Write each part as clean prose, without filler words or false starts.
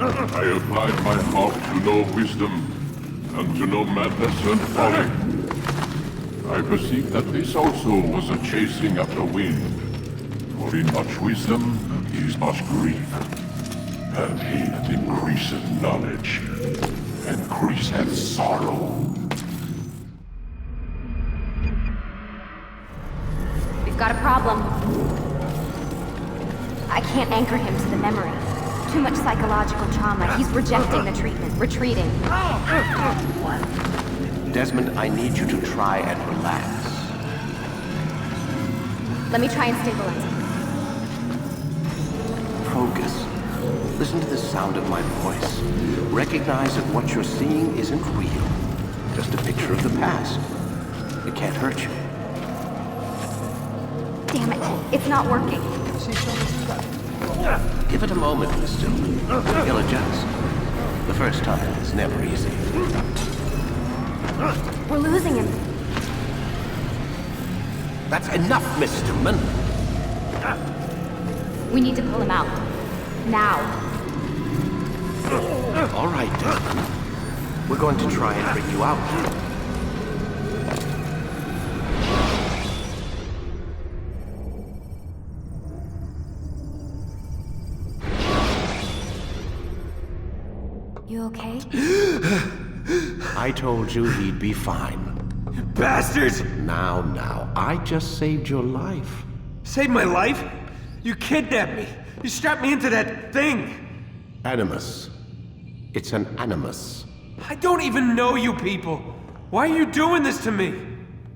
I applied my heart to know wisdom, and to know madness and folly. I perceived that this also was a chasing after wind. For in much wisdom is much grief, and he that increaseth knowledge increaseth sorrow. We've got a problem. I can't anchor him to the memory. Too much psychological trauma. He's rejecting the treatment, retreating. Desmond, I need you to try and relax. Let me try and stabilize him. Focus. Listen to the sound of my voice. Recognize that what you're seeing isn't real. Just a picture of the past. It can't hurt you. Damn it, it's not working. Give it a moment, Miss Stillman. He'll adjust. The first time is never easy. We're losing him. That's enough, Miss Stillman. We need to pull him out. Now. All right, Desmond. We're going to try and bring you out. You okay? I told you he'd be fine. Bastards! Now, I just saved your life. Saved my life? You kidnapped me. You strapped me into that thing. Animus. It's an animus. I don't even know you people. Why are you doing this to me?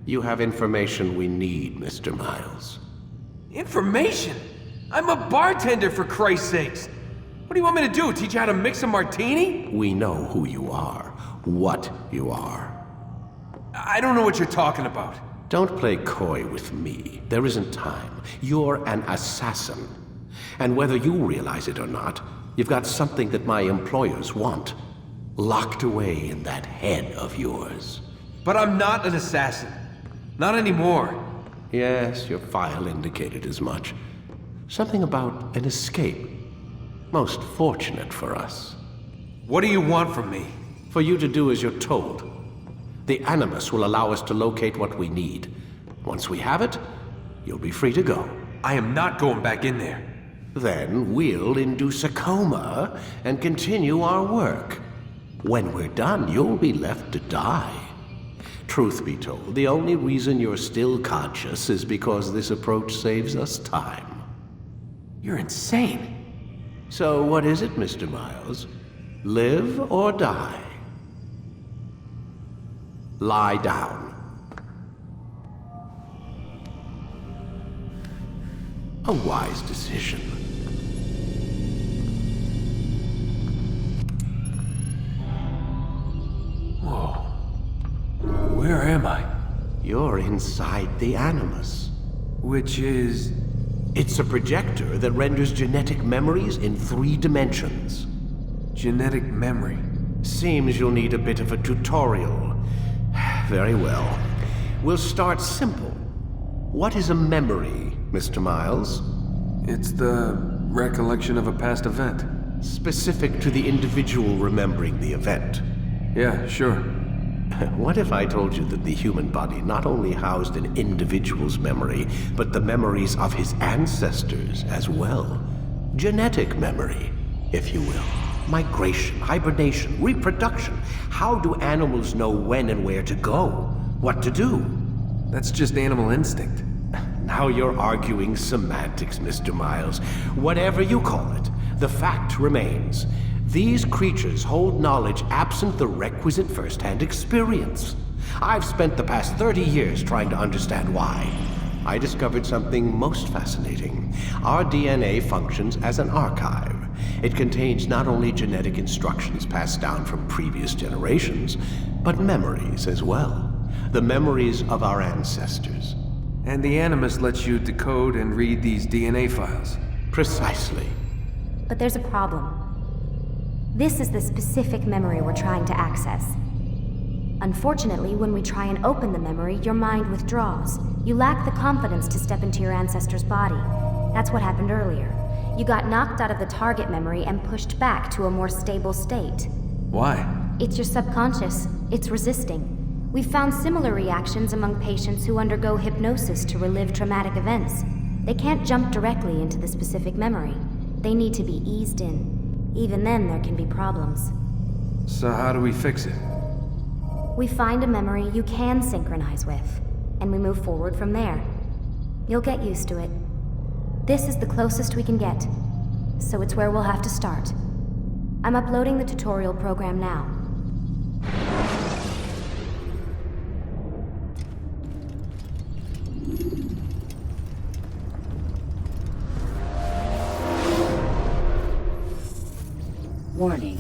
You have information we need, Mr. Miles. Information? I'm a bartender, for Christ's sakes. What do you want me to do? Teach you how to mix a martini? We know who you are, what you are. I don't know what you're talking about. Don't play coy with me. There isn't time. You're an assassin. And whether you realize it or not, you've got something that my employers want. Locked away in that head of yours. But I'm not an assassin. Not anymore. Yes, your file indicated as much. Something about an escape. Most fortunate for us. What do you want from me? For you to do as you're told. The Animus will allow us to locate what we need. Once we have it, you'll be free to go. I am not going back in there. Then we'll induce a coma and continue our work. When we're done, you'll be left to die. Truth be told, the only reason you're still conscious is because this approach saves us time. You're insane. So what is it, Mr. Miles? Live or die? Lie down. A wise decision. Whoa. Where am I? You're inside the Animus. Which is... It's a projector that renders genetic memories in 3 dimensions. genetic memory. Seems you'll need a bit of a tutorial. Very well. We'll start simple. What is a memory, Mr. Miles? It's the recollection of a past event. Specific to the individual remembering the event. Yeah, sure. What if I told you that the human body not only housed an individual's memory, but the memories of his ancestors as well? Genetic memory, if you will. Migration, hibernation, reproduction. How do animals know when and where to go? What to do? That's just animal instinct. Now you're arguing semantics, Mr. Miles. Whatever you call it, the fact remains. These creatures hold knowledge absent the requisite first-hand experience. I've spent the past 30 years trying to understand why. I discovered something most fascinating. Our DNA functions as an archive. It contains not only genetic instructions passed down from previous generations, but memories as well. The memories of our ancestors. And the Animus lets you decode and read these DNA files. Precisely. But there's a problem. This is the specific memory we're trying to access. Unfortunately, when we try and open the memory, your mind withdraws. You lack the confidence to step into your ancestor's body. That's what happened earlier. You got knocked out of the target memory and pushed back to a more stable state. Why? It's your subconscious. It's resisting. We've found similar reactions among patients who undergo hypnosis to relive traumatic events. They can't jump directly into the specific memory. They need to be eased in. Even then, there can be problems. So how do we fix it? We find a memory you can synchronize with, and we move forward from there. You'll get used to it. This is the closest we can get, so it's where we'll have to start. I'm uploading the tutorial program now. Warning.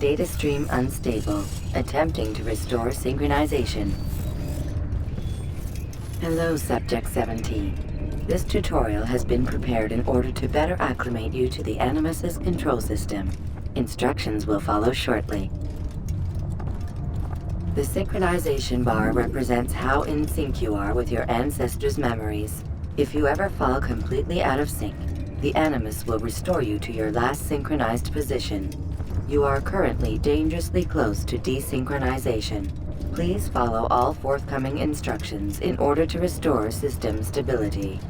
Data stream unstable. Attempting to restore synchronization. Hello, Subject 17. This tutorial has been prepared in order to better acclimate you to the Animus's control system. Instructions will follow shortly. The synchronization bar represents how in sync you are with your ancestors' memories. If you ever fall completely out of sync, the Animus will restore you to your last synchronized position. You are currently dangerously close to desynchronization. Please follow all forthcoming instructions in order to restore system stability.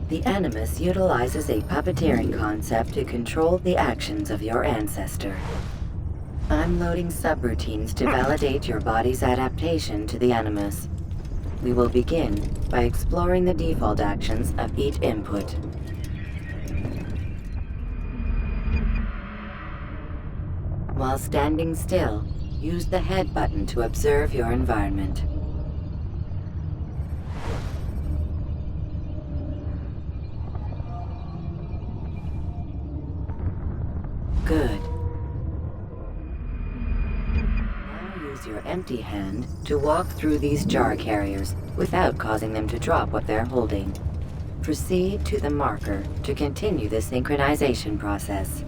The Animus utilizes a puppeteering concept to control the actions of your ancestor. I'm loading subroutines to validate your body's adaptation to the Animus. We will begin by exploring the default actions of each input. While standing still, use the head button to observe your environment. Good. Now use your empty hand to walk through these jar carriers without causing them to drop what they're holding. Proceed to the marker to continue the synchronization process.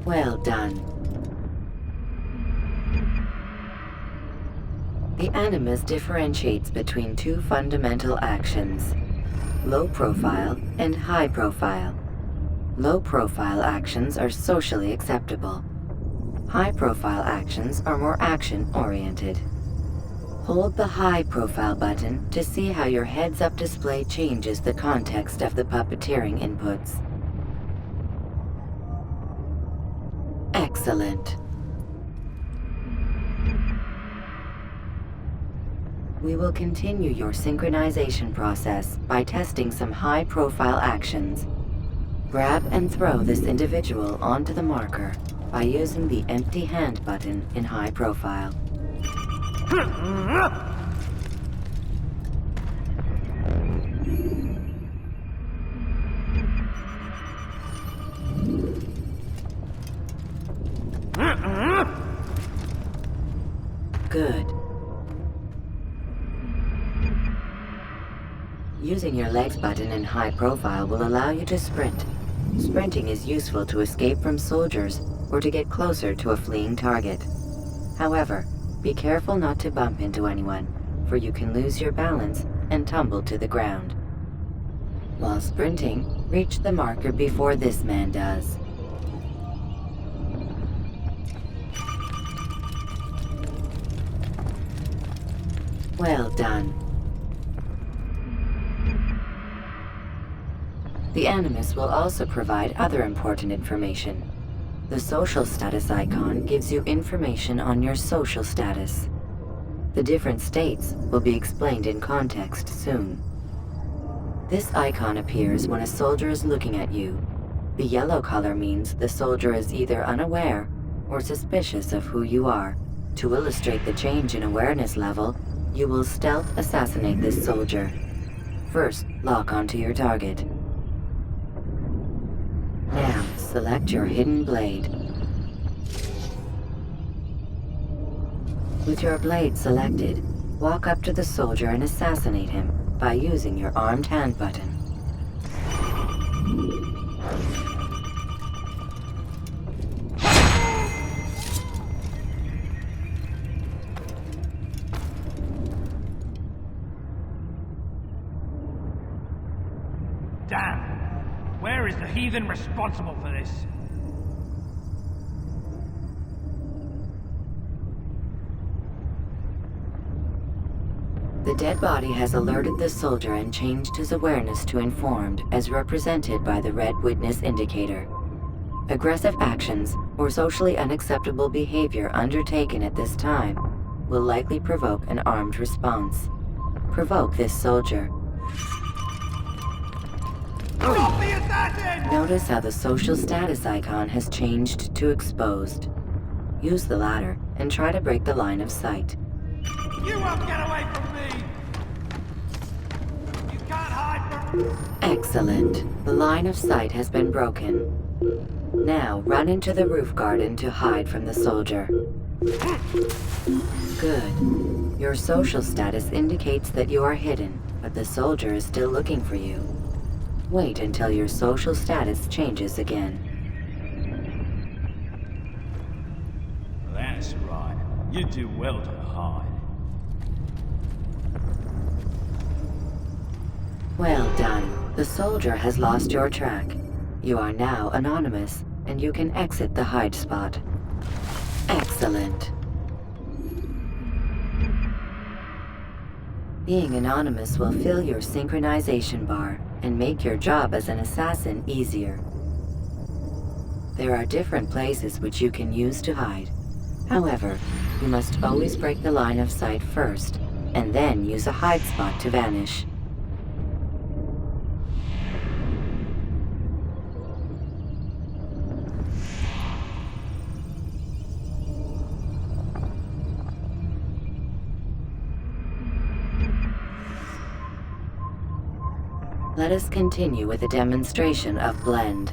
Well done. The Animus differentiates between two fundamental actions: low profile and high profile. Low profile actions are socially acceptable. High profile actions are more action-oriented. Hold the high profile button to see how your heads-up display changes the context of the puppeteering inputs. Excellent. We will continue your synchronization process by testing some high-profile actions. Grab and throw this individual onto the marker by using the empty hand button in high profile. Good. Using your legs button in high profile will allow you to sprint. Sprinting is useful to escape from soldiers or to get closer to a fleeing target. However, be careful not to bump into anyone, for you can lose your balance and tumble to the ground. While sprinting, reach the marker before this man does. Well done. The Animus will also provide other important information. The social status icon gives you information on your social status. The different states will be explained in context soon. This icon appears when a soldier is looking at you. The yellow color means the soldier is either unaware or suspicious of who you are. To illustrate the change in awareness level, you will stealth assassinate this soldier. First, lock onto your target. Now, select your hidden blade. With your blade selected, walk up to the soldier and assassinate him by using your armed hand button. heathen responsible for this. The dead body has alerted the soldier and changed his awareness to informed, as represented by the red witness indicator. Aggressive actions or socially unacceptable behavior undertaken at this time will likely provoke an armed response. Provoke this soldier. Stop the assassin! Notice how the social status icon has changed to exposed. Use the latter and try to break the line of sight. You won't get away from me! You can't hide from... Excellent. The line of sight has been broken. Now, run into the roof garden to hide from the soldier. Good. Your social status indicates that you are hidden, but the soldier is still looking for you. Wait until your social status changes again. That's right. You do well to hide. Well done. The soldier has lost your track. You are now anonymous, and you can exit the hide spot. Excellent. Being anonymous will fill your synchronization bar and make your job as an assassin easier. There are different places which you can use to hide. However, you must always break the line of sight first, and then use a hide spot to vanish. Let us continue with a demonstration of Blend.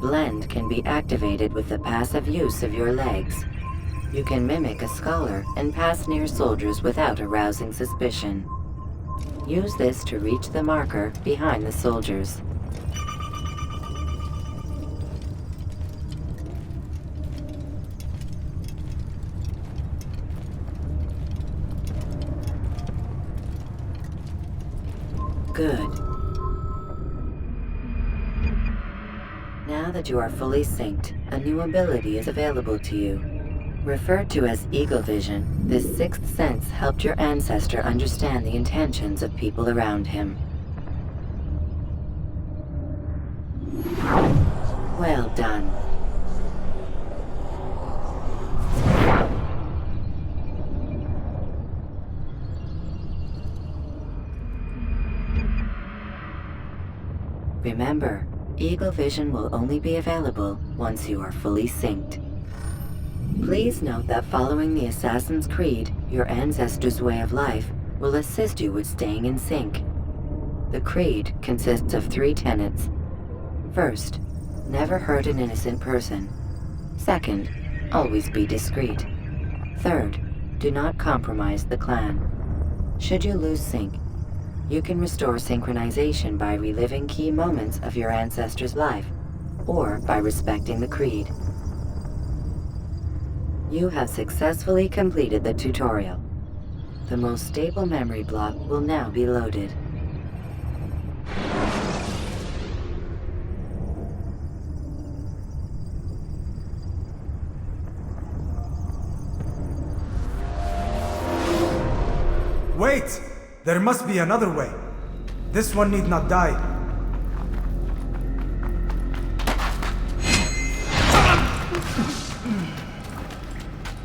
Blend can be activated with the passive use of your legs. You can mimic a scholar and pass near soldiers without arousing suspicion. Use this to reach the marker behind the soldiers. Good. Now that you are fully synced, a new ability is available to you. Referred to as Eagle Vision, this sixth sense helped your ancestor understand the intentions of people around him. Well done. Remember, Eagle Vision will only be available once you are fully synced. Please note that following the Assassin's Creed, your ancestors' way of life will assist you with staying in sync. The Creed consists of 3 tenets. First, never hurt an innocent person. Second, always be discreet. Third, do not compromise the clan. Should you lose sync, you can restore synchronization by reliving key moments of your ancestor's life, or by respecting the Creed. You have successfully completed the tutorial. The most stable memory block will now be loaded. Wait! There must be another way. This one need not die.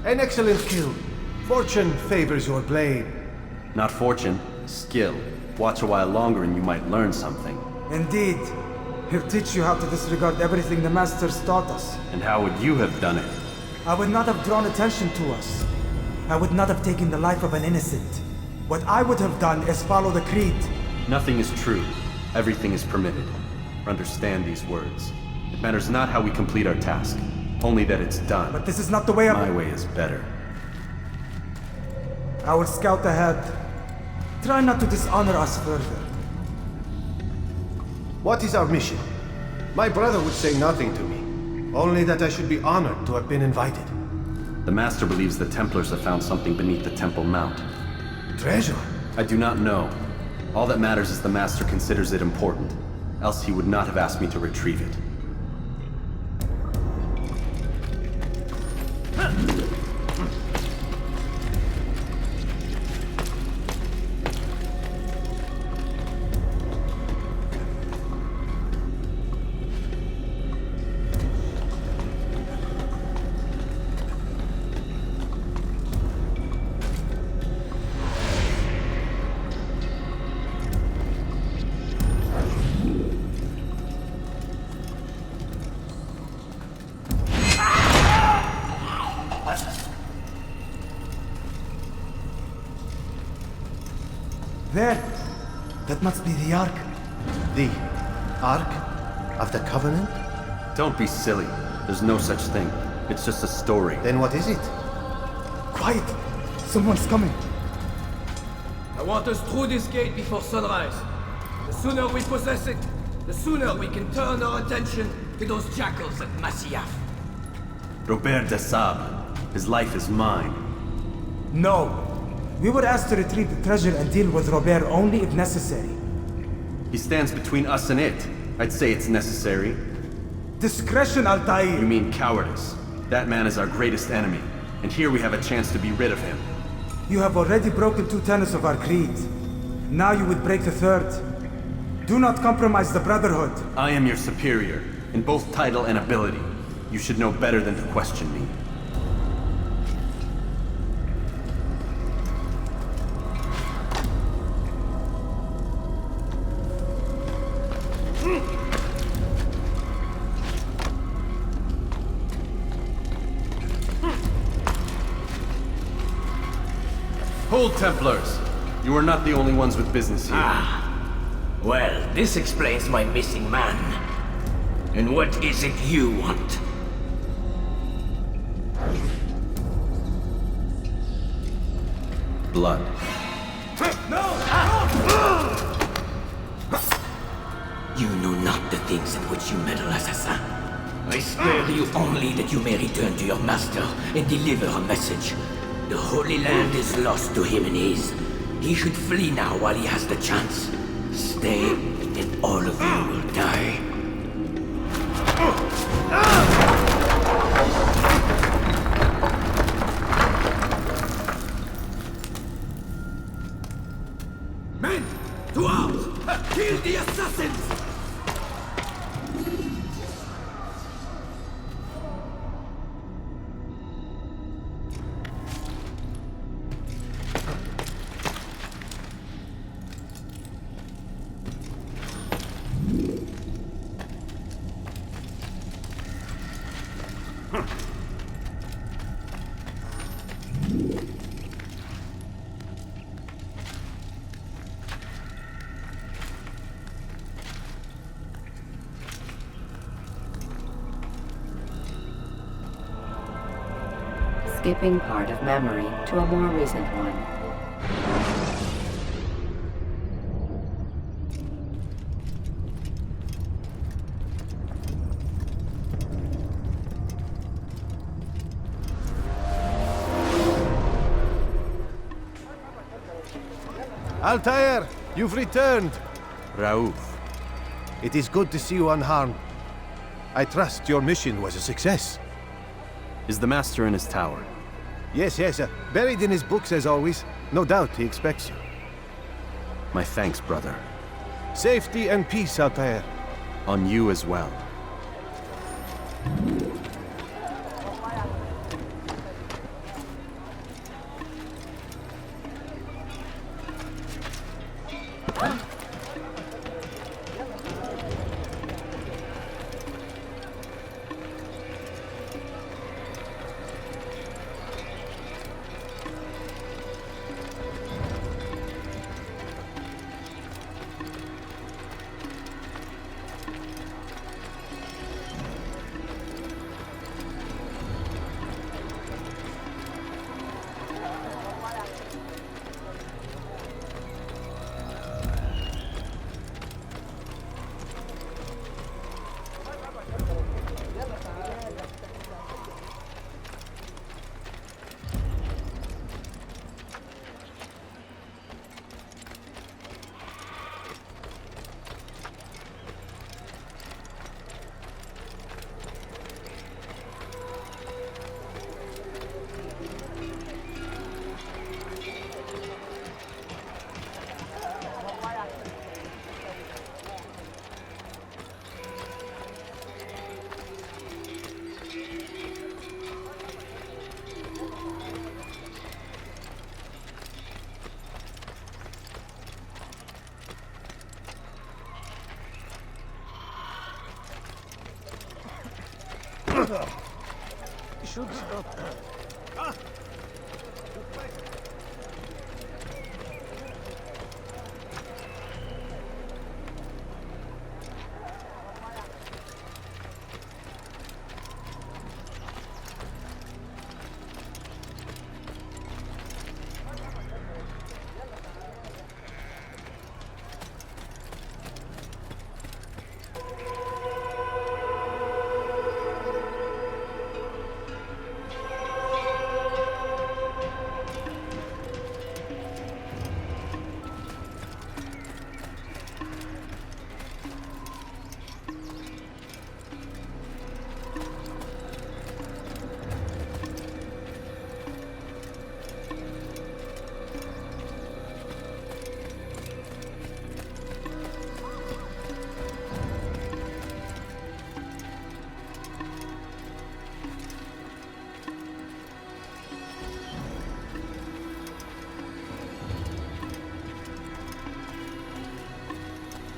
An excellent kill. Fortune favors your blade. Not fortune, skill. Watch a while longer and you might learn something. Indeed. He'll teach you how to disregard everything the Masters taught us. And how would you have done it? I would not have drawn attention to us. I would not have taken the life of an innocent. What I would have done is follow the Creed. Nothing is true. Everything is permitted. Understand these words. It matters not how we complete our task, only that it's done. But this is not the way My way is better. I will scout ahead. Try not to dishonor us further. What is our mission? My brother would say nothing to me. Only that I should be honored to have been invited. The Master believes the Templars have found something beneath the Temple Mount. Treasure? I do not know. All that matters is the Master considers it important. else he would not have asked me to retrieve it. There! That must be the Ark. The Ark of the Covenant? Don't be silly. There's no such thing. It's just a story. Then what is it? Quiet! Someone's coming. I want us through this gate before sunrise. The sooner we possess it, the sooner we can turn our attention to those jackals at Masyaf. Robert de Sable. His life is mine. No! We were asked to retrieve the treasure and deal with Robert only if necessary. He stands between us and it. I'd say it's necessary. Discretion, You Altair! mean cowardice. That man is our greatest enemy, and here we have a chance to be rid of him. You have already broken 2 tenets of our creed. Now you would break the 3rd. Do not compromise the Brotherhood. I am your superior, in both title and ability. You should know better than to question me. Hold, Templars! You are not the only ones with business here. Well, this explains my missing man. And what is it you want? Blood. You know not the things in which you meddle, assassin. I spare you only that you may return to your master and deliver a message. The Holy Land is lost to him and his. He should flee now while he has the chance. Stay, and all of you will die. Men, to arms! Kill the assassins! Skipping part of memory to a more recent one. Altair, you've returned. Raouf. It is good to see you unharmed. I trust your mission was a success. Is the Master in his tower? Yes, buried in his books as always. No doubt he expects you. My thanks, brother. Safety and peace, Altair. On you as well. Should stop.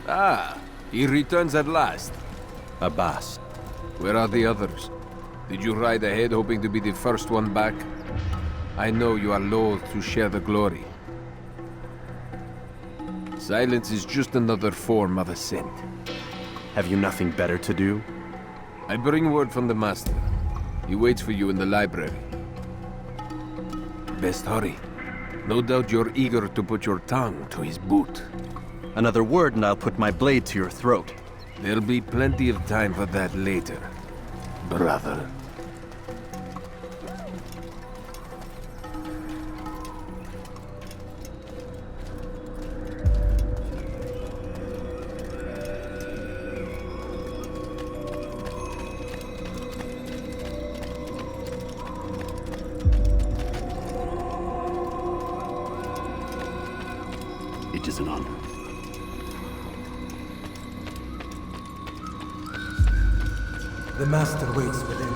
Ah, he returns at last. Abbas. Where are the others? Did you ride ahead hoping to be the first one back? I know you are loath to share the glory. Silence is just another form of assent. Have you nothing better to do? I bring word from the Master. He waits for you in the library. Best hurry. No doubt you're eager to put your tongue to his boot. Another word and I'll put my blade to your throat. There'll be plenty of time for that later, brother. It is an honor. The Master waits within.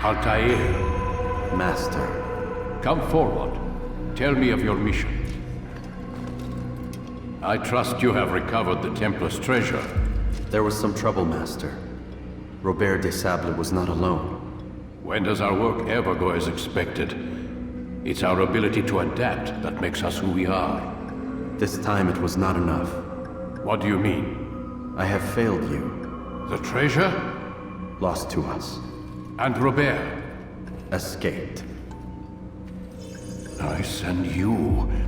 Altair, Master. come forward. Tell me of your mission. I trust you have recovered the Templar's treasure. There was some trouble, Master. Robert de Sable was not alone. When does our work ever go as expected? It's our ability to adapt that makes us who we are. This time it was not enough. What do you mean? I have failed you. The treasure? Lost to us. And Robert? Escaped. I send you,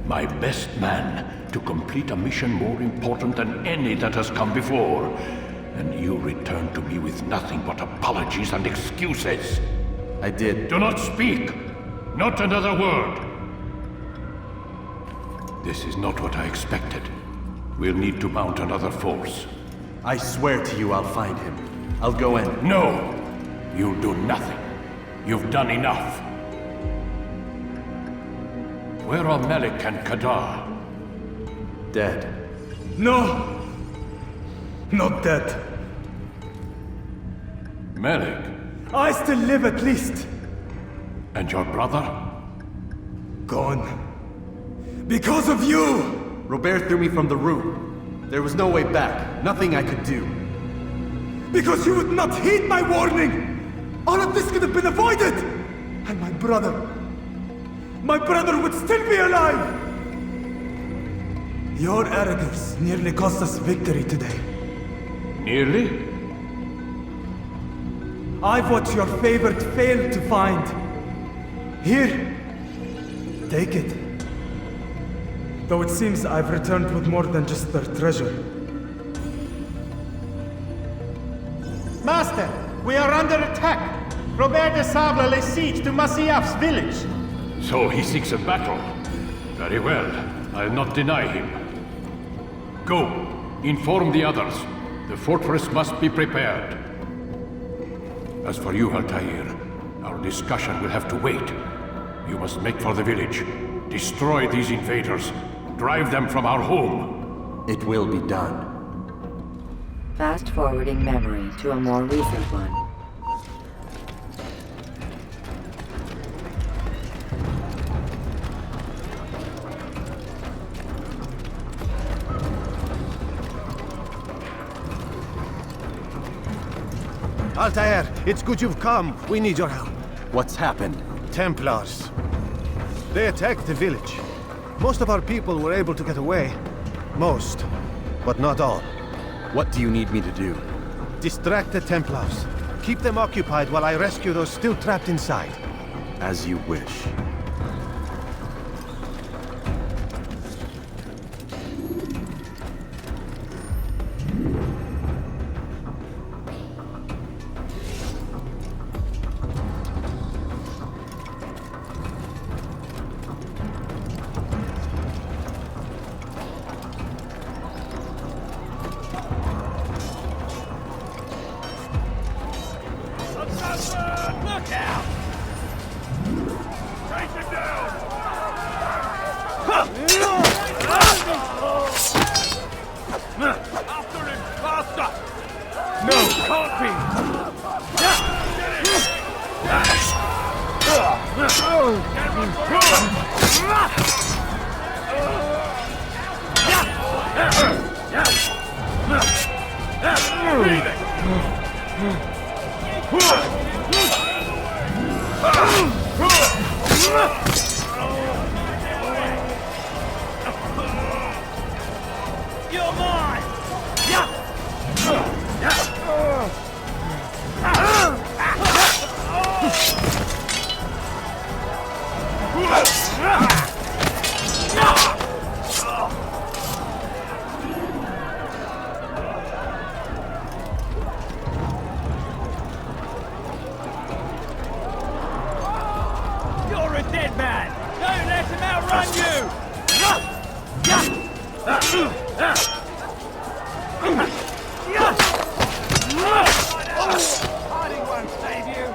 my best man, to complete a mission more important than any that has come before. And you return to me with nothing but apologies and excuses. I did. Do not speak! Not another word! This is not what I expected. We'll need to mount another force. I swear to you I'll find him. I'll go in. No! You'll do nothing. You've done enough. Where are Melik and Kadar? Dead. No! Not dead. Melik? I still live at least. And your brother? Gone. Because of you! Robert threw me from the room. There was no way back. Nothing I could do. Because you would not heed my warning! All of this could have been avoided! And my brother would still be alive! Your arrogance nearly cost us victory today. Nearly? I've what your favorite failed to find. Here, take it. Though it seems I've returned with more than just their treasure. Master, we are under attack. Robert de Sable lays siege to Masyaf's village. So he seeks a battle. Very well. I'll not deny him. Go. Inform the others. The fortress must be prepared. As for you, Altair, our discussion will have to wait. You must make for the village. Destroy these invaders. Drive them from our home. It will be done. Fast-forwarding memory to a more recent one. Altair, it's good you've come. We need your help. What's happened? Templars. They attacked the village. Most of our people were able to get away. Most, but not all. What do you need me to do? Distract the Templars. Keep them occupied while I rescue those still trapped inside. As you wish. Look out! Take it down! After him! Faster! No! Can't be! You're mine! You're a dead man! Don't let him outrun you! Hiding won't save you!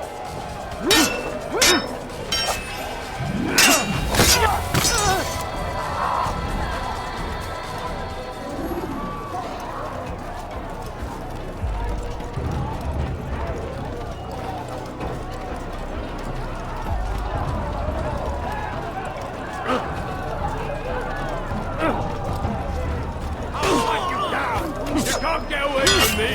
Can't get away from me!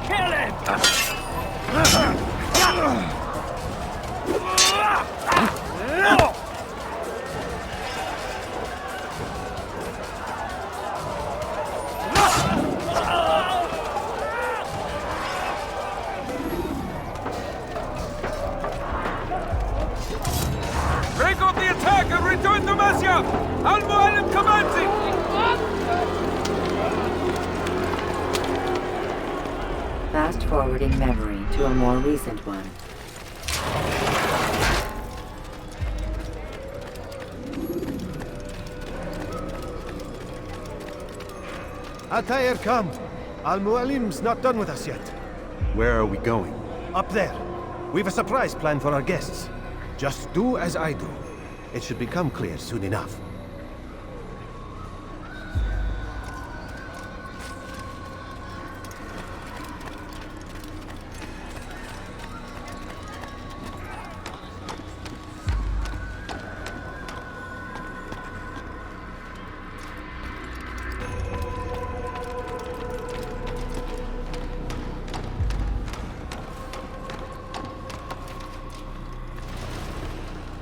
Kill him! Break up the attack and return to Masya! Al-Mu'alim commencing! Fast forwarding memory to a more recent one. Altair, come. Al-Mu'alim's not done with us yet. Where are we going? Up there. We've a surprise plan for our guests. Just do as I do. It should become clear soon enough.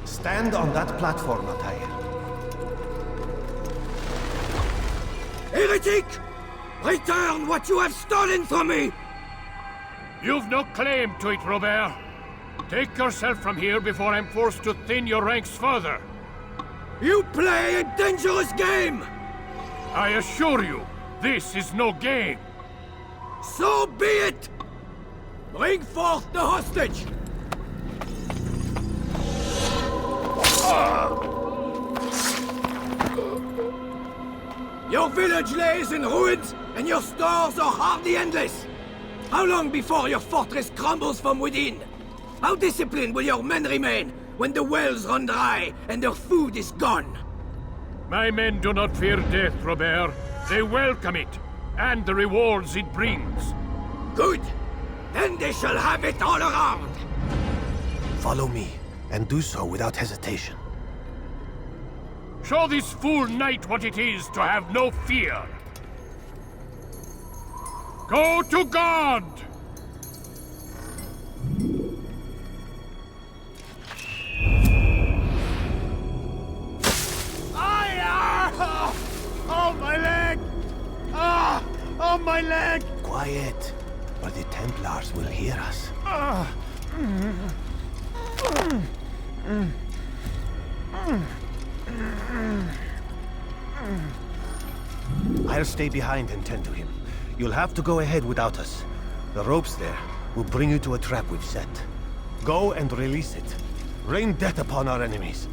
Stand on that platform, Altair. Heretic! Return what you have stolen from me! You've no claim to it, Robert. Take yourself from here before I'm forced to thin your ranks further. You play a dangerous game! I assure you, this is no game. So be it! Bring forth the hostage! Your village lays in ruins, and your stores are hardly endless. How long before your fortress crumbles from within? How disciplined will your men remain when the wells run dry and their food is gone. My men do not fear death, Robert. They welcome it, and the rewards it brings. Good. Then they shall have it all around. Follow me, and do so without hesitation. Show this fool knight what it is to have no fear. Go to God! Oh, my leg! Ah! Oh, my leg! Quiet, or the Templars will hear us. I'll stay behind and tend to him. You'll have to go ahead without us. The ropes there will bring you to a trap we've set. Go and release it. Rain death upon our enemies.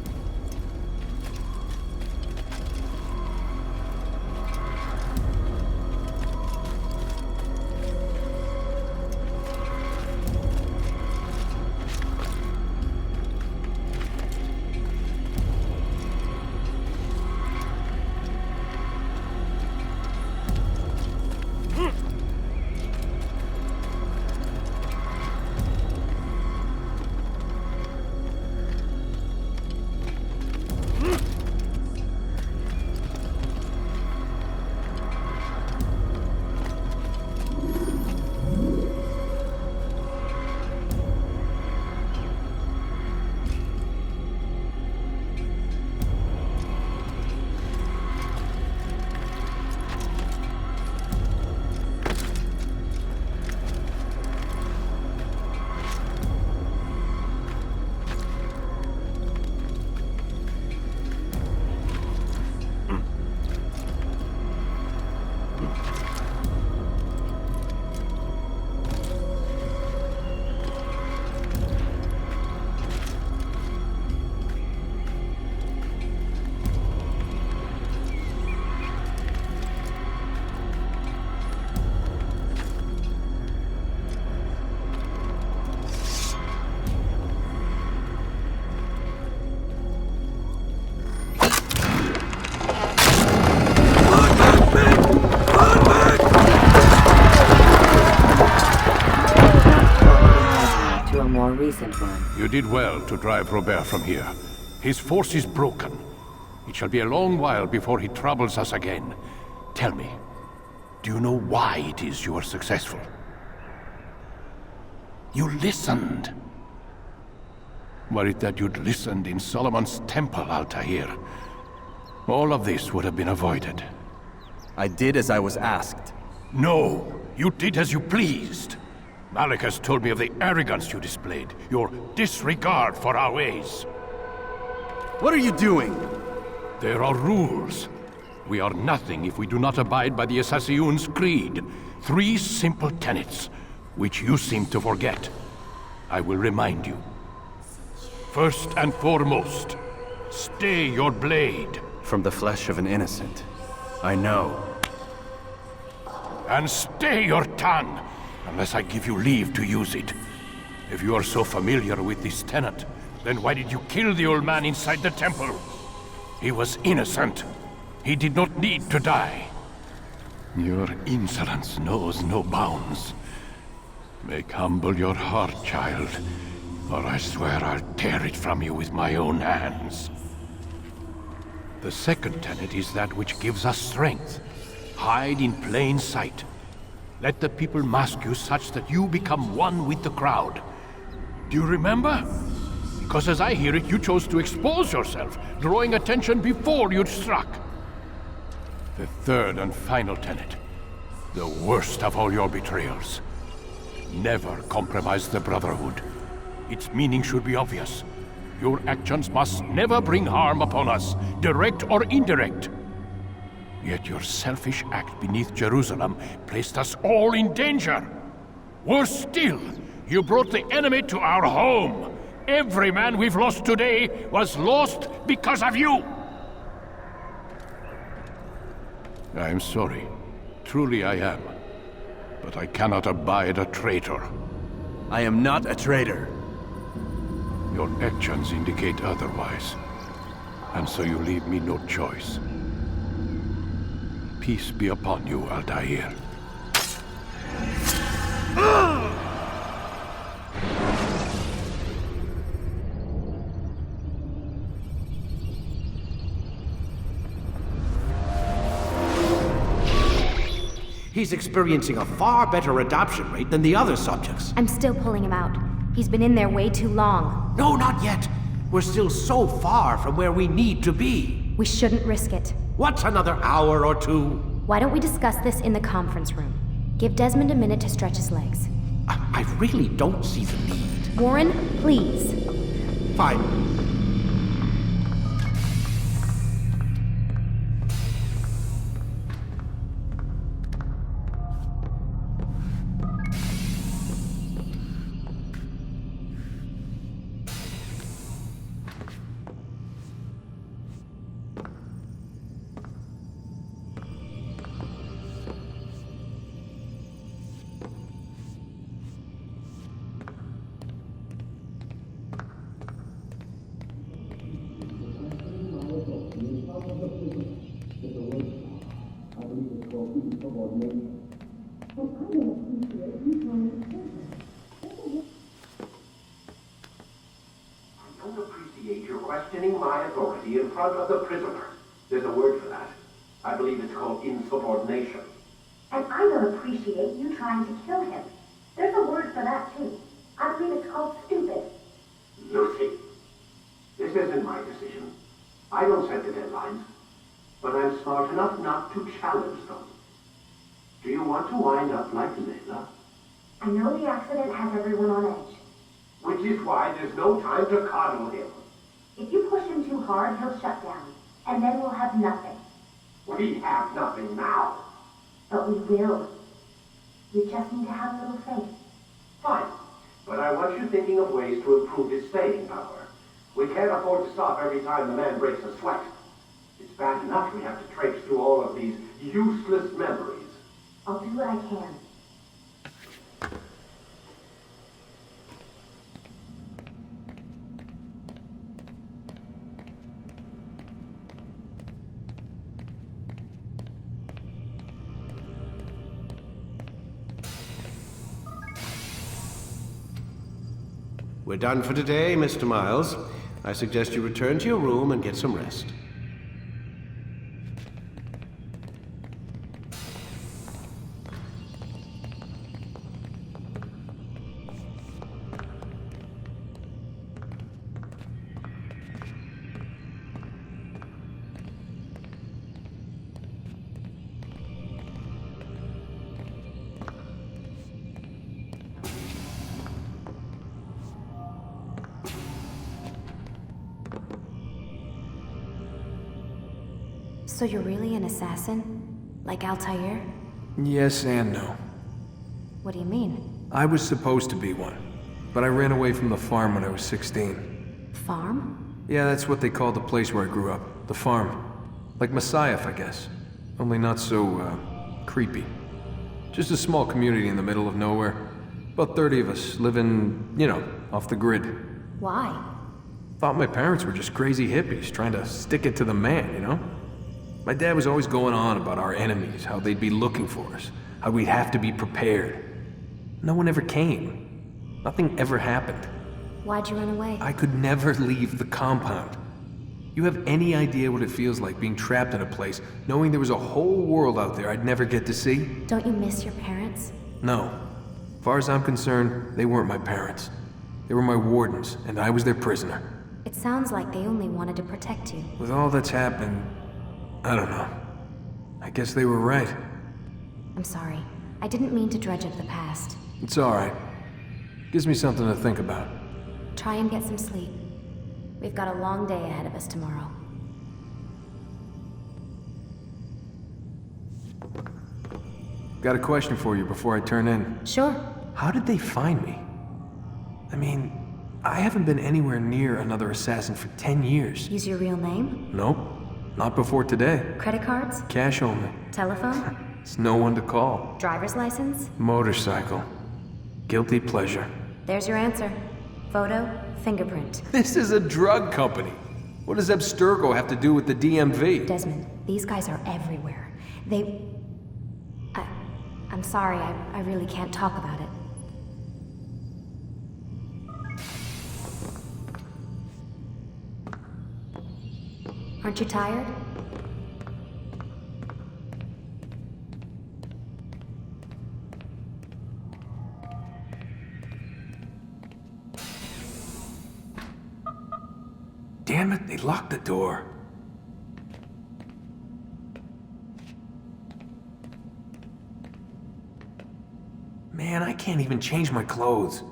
Recent one. You did well to drive Robert from here. His force is broken. It shall be a long while before he troubles us again. Tell me, do you know why it is you are successful? You listened. Were it that you'd listened in Solomon's temple, Altair, all of this would have been avoided. I did as I was asked. No, you did as you pleased. Malik has told me of the arrogance you displayed, your disregard for our ways. What are you doing? There are rules. We are nothing if we do not abide by the Assassin's Creed. 3 simple tenets, which you seem to forget. I will remind you. First and foremost, stay your blade. From the flesh of an innocent. I know. And stay your tongue, unless I give you leave to use it. If you are so familiar with this tenet, then why did you kill the old man inside the temple? He was innocent. He did not need to die. Your insolence knows no bounds. Make humble your heart, child, or I swear I'll tear it from you with my own hands. The second tenet is that which gives us strength. Hide in plain sight. Let the people mask you such that you become one with the crowd. Do you remember? Because as I hear it, you chose to expose yourself, drawing attention before you'd struck. The third and final tenet, the worst of all your betrayals. Never compromise the Brotherhood. Its meaning should be obvious. Your actions must never bring harm upon us, direct or indirect. Yet your selfish act beneath Jerusalem placed us all in danger. Worse still, you brought the enemy to our home. Every man we've lost today was lost because of you. I am sorry. Truly I am. But I cannot abide a traitor. I am not a traitor. Your actions indicate otherwise. And so you leave me no choice. Peace be upon you, Altair. He's experiencing a far better adoption rate than the other subjects. I'm still pulling him out. He's been in there way too long. No, not yet. We're still so far from where we need to be. We shouldn't risk it. What's another hour or two? Why don't we discuss this in the conference room? Give Desmond a minute to stretch his legs. I really don't see the need. Warren, please. Fine. Questioning my authority in front of the prisoner. There's a word for that. I believe it's called insubordination. And I don't appreciate you trying to kill him. There's a word for that, too. I believe it's called stupid. Lucy, this isn't my decision. I don't set the deadlines. But I'm smart enough not to challenge them. Do you want to wind up like Layla? I know the accident has everyone on edge. Which is why there's no time to coddle him. If you push him too hard, he'll shut down. And then we'll have nothing. We have nothing now. But we will. We just need to have a little faith. Fine. But I want you thinking of ways to improve his staying power. We can't afford to stop every time the man breaks a sweat. It's bad enough we have to traipse through all of these useless memories. I'll do what I can. We're done for today, Mr. Miles. I suggest you return to your room and get some rest. So you're really an assassin? Like Altair? Yes and no. What do you mean? I was supposed to be one, but I ran away from the farm when I was 16. Farm? Yeah, that's what they called the place where I grew up. The farm. Like Messiah, I guess. Only not so, creepy. Just a small community in the middle of nowhere. About 30 of us, living, you know, off the grid. Why? Thought my parents were just crazy hippies, trying to stick it to the man, you know? My dad was always going on about our enemies, how they'd be looking for us, how we'd have to be prepared. No one ever came. Nothing ever happened. Why'd you run away? I could never leave the compound. You have any idea what it feels like being trapped in a place, knowing there was a whole world out there I'd never get to see? Don't you miss your parents? No. As far as I'm concerned, they weren't my parents. They were my wardens, and I was their prisoner. It sounds like they only wanted to protect you. With all that's happened, I don't know. I guess they were right. I'm sorry. I didn't mean to dredge up the past. It's alright. Gives me something to think about. Try and get some sleep. We've got a long day ahead of us tomorrow. Got a question for you before I turn in. Sure. How did they find me? I mean, I haven't been anywhere near another assassin for 10 years. Use your real name? Nope. Not before today. Credit cards? Cash only. Telephone? It's no one to call. Driver's license? Motorcycle. Guilty pleasure. There's your answer. Photo, fingerprint. This is a drug company. What does Abstergo have to do with the DMV? Desmond, these guys are everywhere. I'm sorry, I really can't talk about it. Aren't you tired? Damn it, they locked the door. Man, I can't even change my clothes.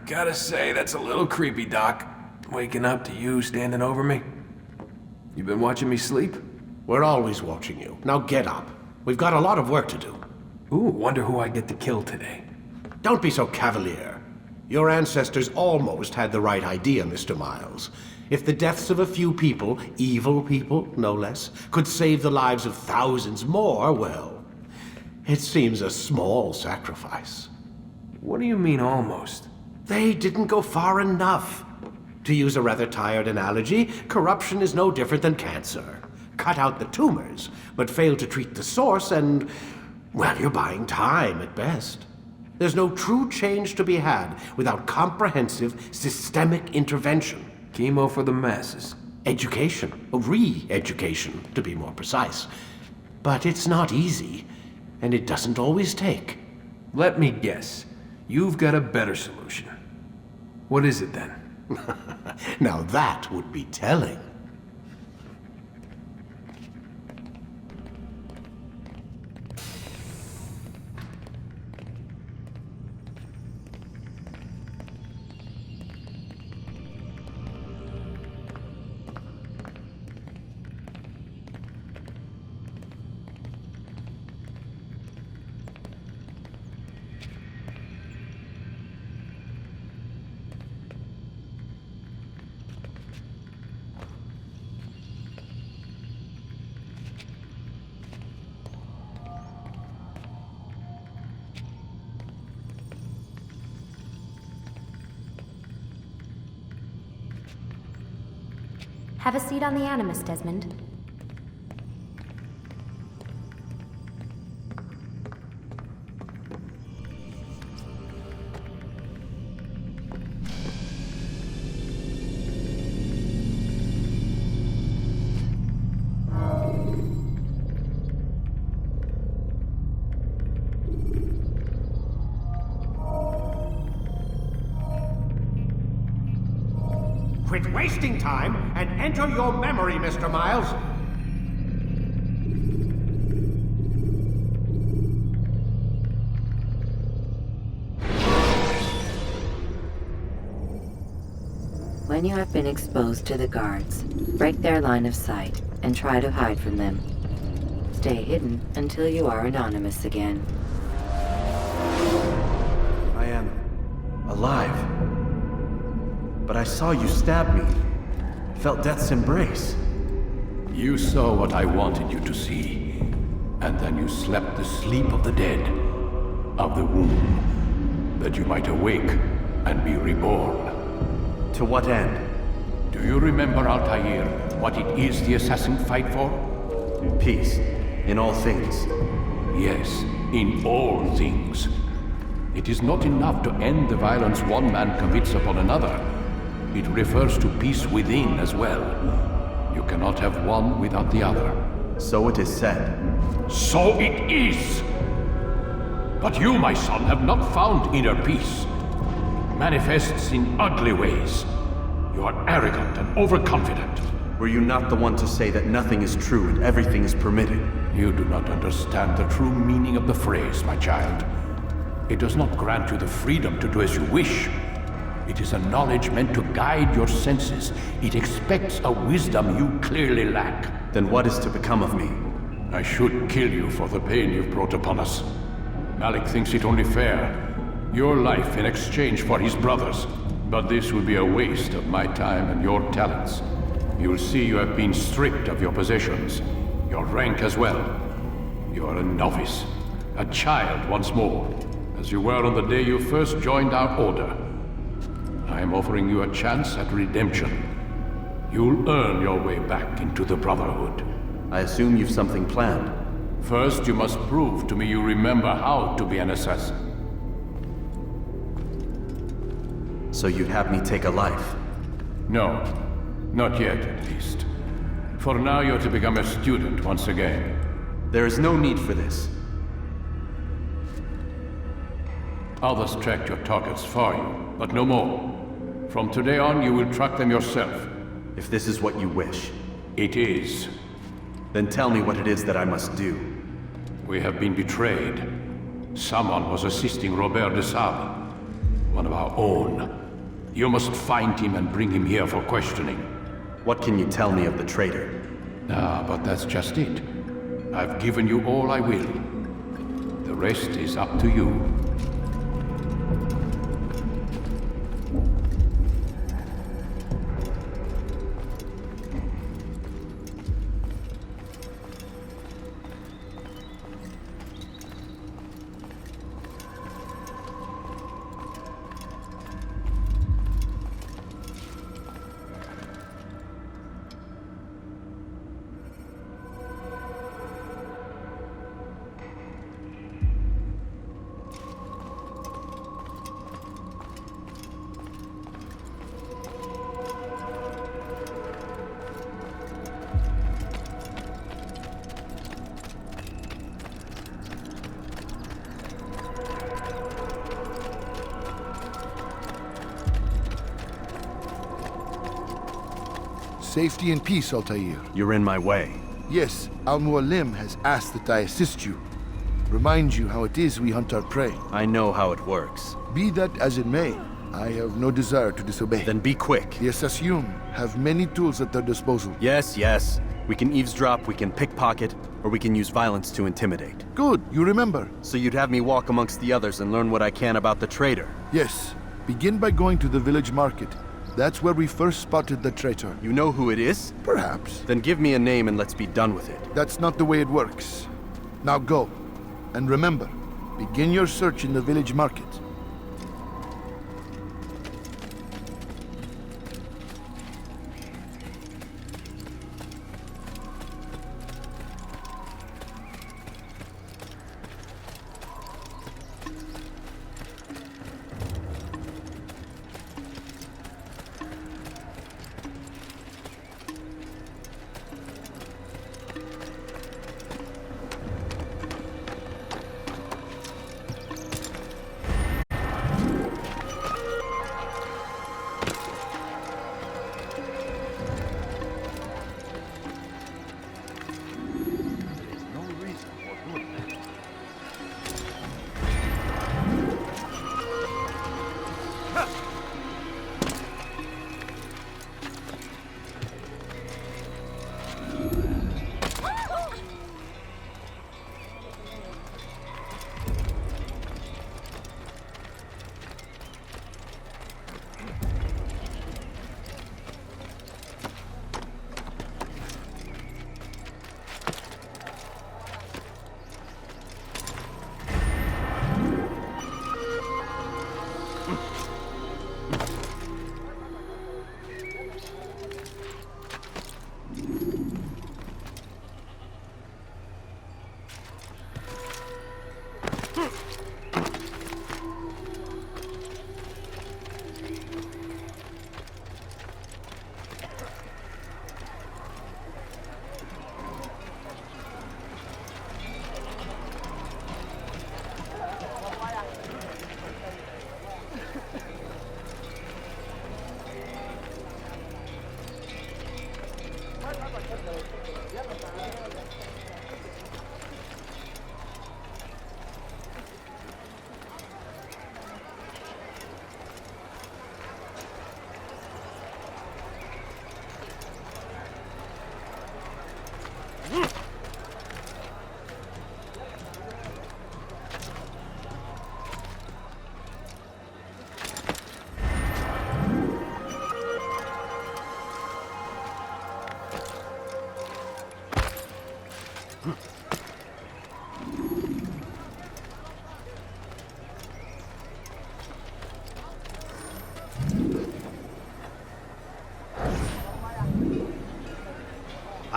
Gotta say, that's a little creepy, Doc. Waking up to you standing over me. You been watching me sleep? We're always watching you. Now get up. We've got a lot of work to do. Ooh, wonder who I get to kill today. Don't be so cavalier. Your ancestors almost had the right idea, Mr. Miles. If the deaths of a few people, evil people, no less, could save the lives of thousands more, well, it seems a small sacrifice. What do you mean, almost? They didn't go far enough. To use a rather tired analogy, corruption is no different than cancer. Cut out the tumors, but fail to treat the source and, well, you're buying time at best. There's no true change to be had without comprehensive, systemic intervention. Chemo for the masses. Education, re-education, to be more precise. But it's not easy, and it doesn't always take. Let me guess. You've got a better solution. What is it then? Now that would be telling. Have a seat on the Animus, Desmond. Quit wasting time and enter your memory, Mr. Miles. When you have been exposed to the guards, break their line of sight and try to hide from them. Stay hidden until you are anonymous again. I am alive. But I saw you stab me. Felt death's embrace. You saw what I wanted you to see, and then you slept the sleep of the dead, of the womb, that you might awake and be reborn. To what end? Do you remember, Altair, what it is the assassins fight for? Peace, in all things. Yes, in all things. It is not enough to end the violence one man commits upon another. It refers to peace within as well. You cannot have one without the other. So it is said. So it is! But you, my son, have not found inner peace. It manifests in ugly ways. You are arrogant and overconfident. Were you not the one to say that nothing is true and everything is permitted? You do not understand the true meaning of the phrase, my child. It does not grant you the freedom to do as you wish. It is a knowledge meant to guide your senses. It expects a wisdom you clearly lack. Then what is to become of me? I should kill you for the pain you've brought upon us. Malik thinks it only fair. Your life in exchange for his brother's. But this would be a waste of my time and your talents. You'll see you have been stripped of your possessions. Your rank as well. You are a novice. A child once more. As you were on the day you first joined our order. I am offering you a chance at redemption. You'll earn your way back into the Brotherhood. I assume you've something planned. First, you must prove to me you remember how to be an assassin. So you'd have me take a life? No. Not yet, at least. For now, you're to become a student once again. There is no need for this. Others tracked your targets for you, but no more. From today on, you will track them yourself. If this is what you wish. It is. Then tell me what it is that I must do. We have been betrayed. Someone was assisting Robert de Sable, one of our own. You must find him and bring him here for questioning. What can you tell me of the traitor? Ah, but that's just it. I've given you all I will. The rest is up to you. Safety and peace, Altair. You're in my way. Yes, Al-Mualim has asked that I assist you. Remind you how it is we hunt our prey. I know how it works. Be that as it may, I have no desire to disobey. Then be quick. The Assassin have many tools at their disposal. Yes. We can eavesdrop, we can pickpocket, or we can use violence to intimidate. Good, you remember. So you'd have me walk amongst the others and learn what I can about the traitor? Yes. Begin by going to the village market. That's where we first spotted the traitor. You know who it is? Perhaps. Then give me a name and let's be done with it. That's not the way it works. Now go. And remember, begin your search in the village market.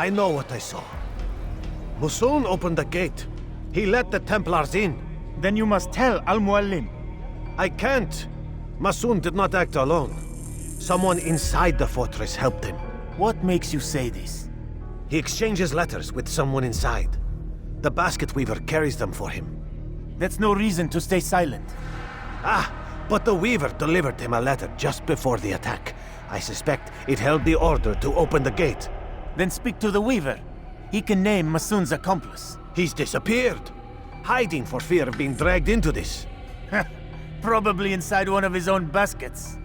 I know what I saw. Musun opened the gate. He let the Templars in. Then you must tell Al-Mualim. I can't. Musun did not act alone. Someone inside the fortress helped him. What makes you say this? He exchanges letters with someone inside. The basket weaver carries them for him. That's no reason to stay silent. Ah, but the weaver delivered him a letter just before the attack. I suspect it held the order to open the gate. Then speak to the weaver. He can name Masun's accomplice. He's disappeared. Hiding for fear of being dragged into this. Probably inside one of his own baskets.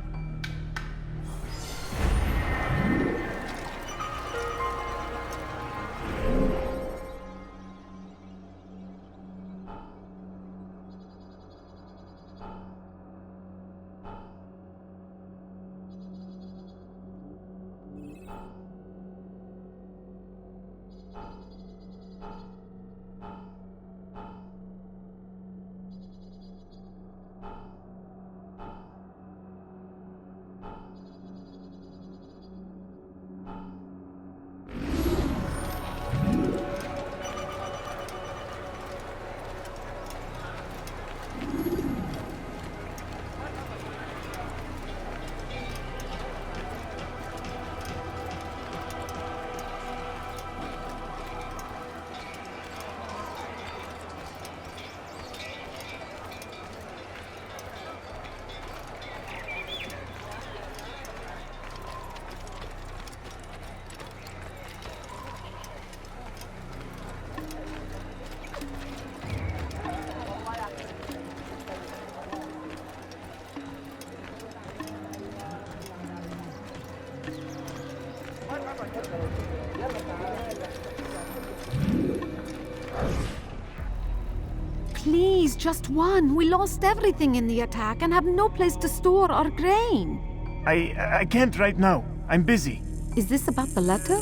Please, just one. We lost everything in the attack and have no place to store our grain. I can't right now. I'm busy. Is this about the letter?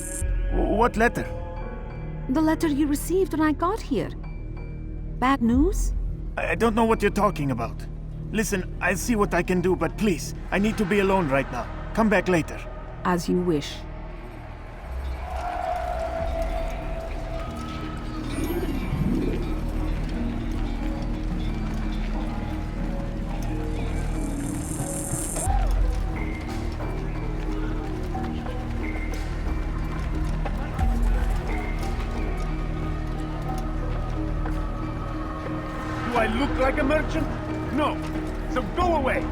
What letter? The letter you received when I got here. Bad news? I don't know what you're talking about. Listen, I'll see what I can do, but please, I need to be alone right now. Come back later. As you wish. Do I look like a merchant? No. So go away.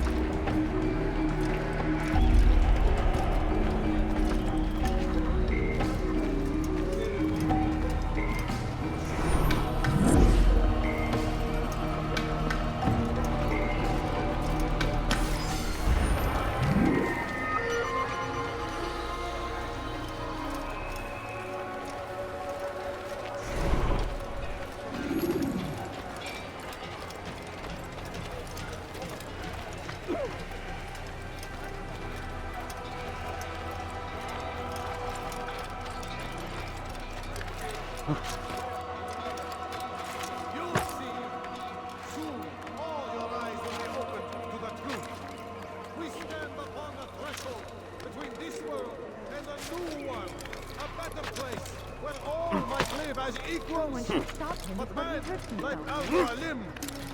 But man, like Al-Mualim,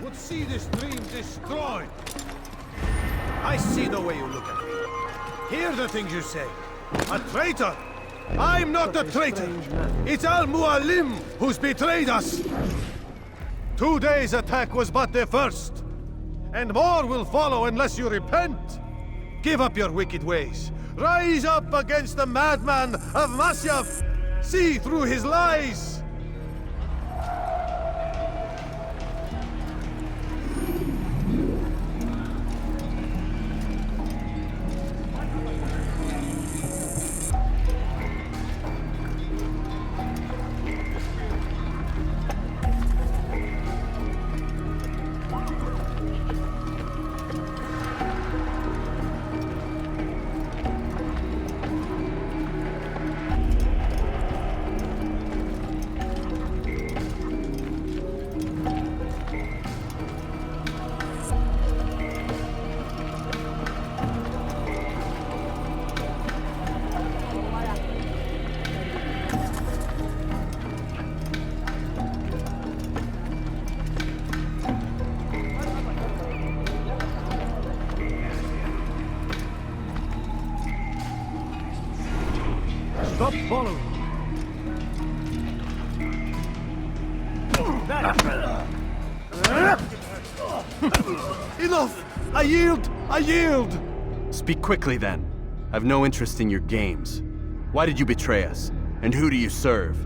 would see this dream destroyed. I see the way you look at me. Hear the things you say. A traitor! I'm not a traitor! It's Al-Mualim who's betrayed us! Today's attack was but the first. And more will follow unless you repent. Give up your wicked ways. Rise up against the madman of Masyaf. See through his lies. Follow me. Enough! I yield! I yield! Speak quickly then. I've no interest in your games. Why did you betray us? And who do you serve?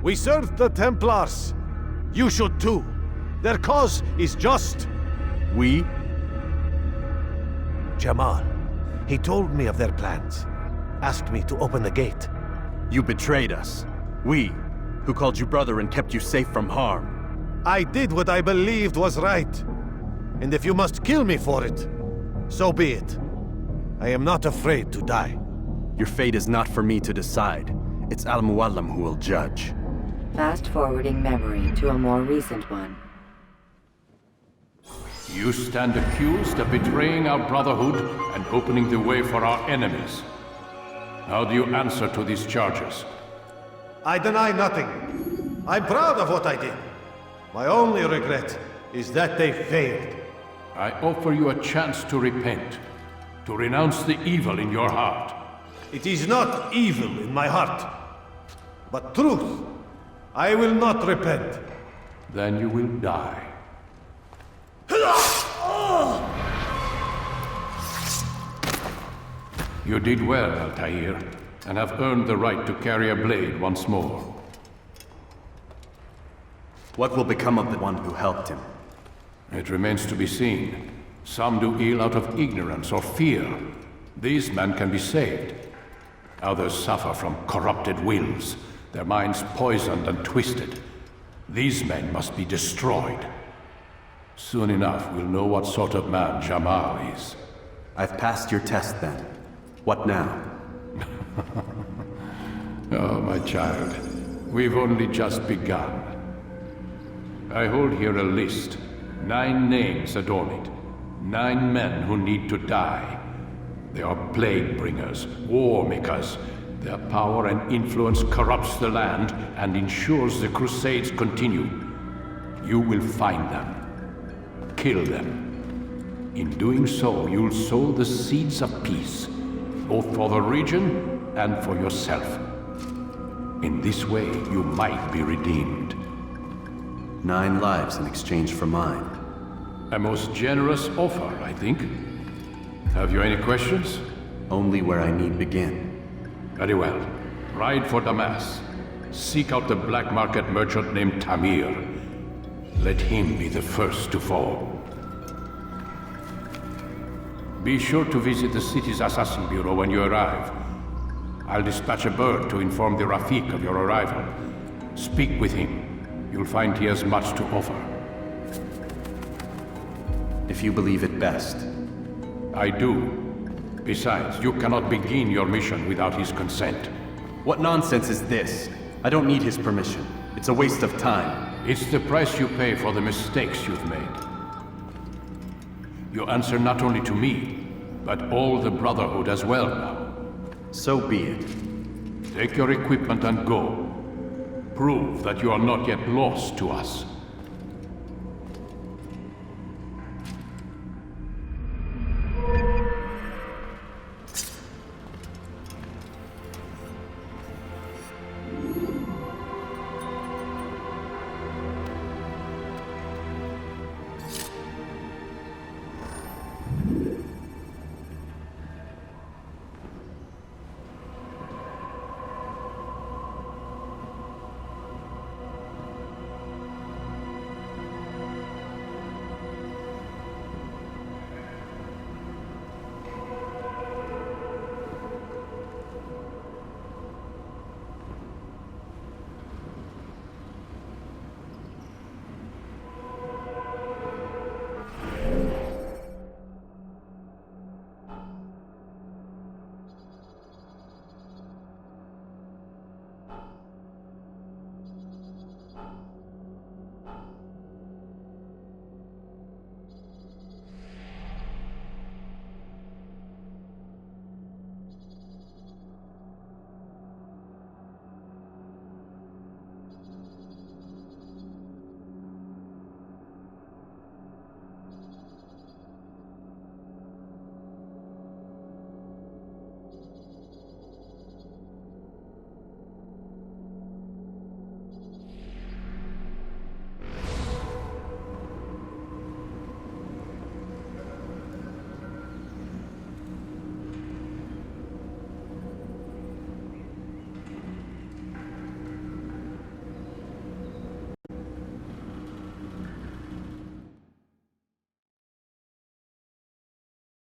We serve the Templars. You should too. Their cause is just. We? Jamal. He told me of their plans. Asked me to open the gate. You betrayed us. We, who called you brother and kept you safe from harm. I did what I believed was right. And if you must kill me for it, so be it. I am not afraid to die. Your fate is not for me to decide. It's Al-Mualim who will judge. Fast-forwarding memory to a more recent one. You stand accused of betraying our Brotherhood and opening the way for our enemies. How do you answer to these charges? I deny nothing. I'm proud of what I did. My only regret is that they failed. I offer you a chance to repent, to renounce the evil in your heart. It is not evil in my heart, but truth. I will not repent. Then you will die. You did well, Altair, and have earned the right to carry a blade once more. What will become of the one who helped him? It remains to be seen. Some do ill out of ignorance or fear. These men can be saved. Others suffer from corrupted wills, their minds poisoned and twisted. These men must be destroyed. Soon enough, we'll know what sort of man Jamal is. I've passed your test then. What now? Oh, my child. We've only just begun. I hold here a list. 9 names adorn it. 9 men who need to die. They are plague bringers, war makers. Their power and influence corrupts the land and ensures the Crusades continue. You will find them. Kill them. In doing so, you'll sow the seeds of peace, both for the region and for yourself. In this way, you might be redeemed. 9 lives in exchange for mine. A most generous offer, I think. Have you any questions? Only where I need begin. Very well. Ride for Damas. Seek out the black market merchant named Tamir. Let him be the first to fall. Be sure to visit the city's assassin bureau when you arrive. I'll dispatch a bird to inform the Rafiq of your arrival. Speak with him. You'll find he has much to offer. If you believe it best. I do. Besides, you cannot begin your mission without his consent. What nonsense is this? I don't need his permission. It's a waste of time. It's the price you pay for the mistakes you've made. You answer not only to me, but all the Brotherhood as well now. So be it. Take your equipment and go. Prove that you are not yet lost to us.